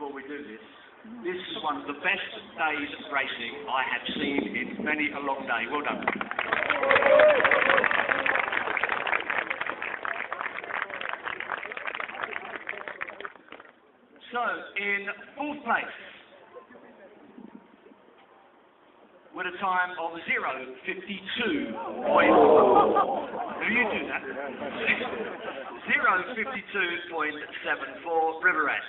before we do this. This is one of the best days of racing I have seen in many a long day. Well done. So, in fourth place, with a time of 0:52. Do you do that? 0:52.74, River Rats.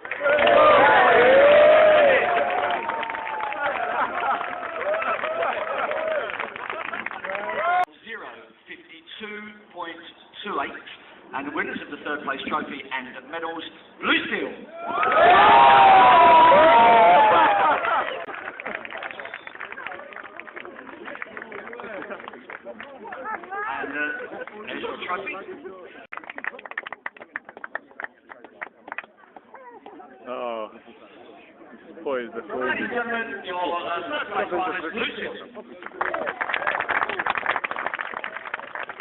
0:52.28, and the winners of the third place trophy and medals, Blue Steel. And there's your trophy. Oh, poised the food. Ladies and gentlemen, your third place finalist, Blue Steel.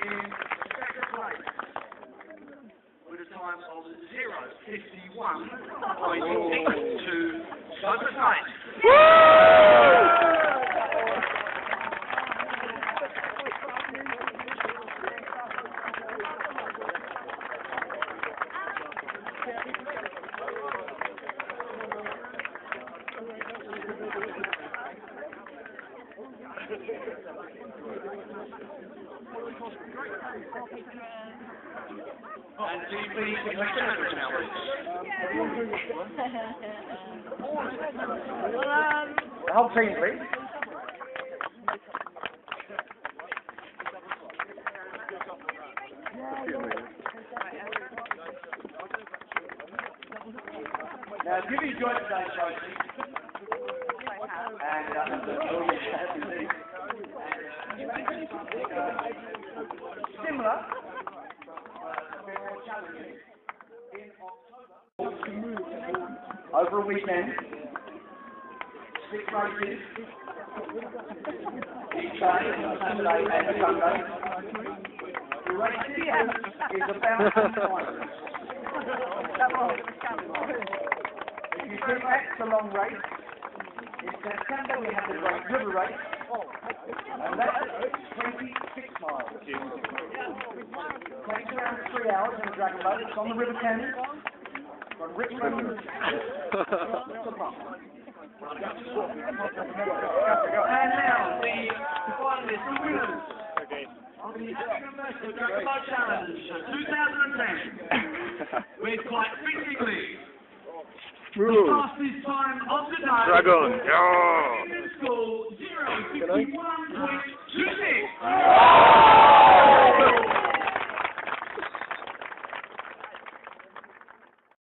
In second place, with a time of 0:51.82, Sophos. And TV challenge now, please. The whole team, please. Now, Jimmy joined today's racing. And similar. Over a weekend, 6 races, each day, Saturday and Sunday. The racing is about 10 miles. If you think that's a long race, in September we have the Great River Race, and that's 26 miles. It takes around 3 hours in the Dragon Boat. It's on the River Thames. From Richmond to and now the finalists, the winners of the Abingdon Challenge 2010 with quite fittingly the fastest time of the day. Dragon. In school 0:51.26.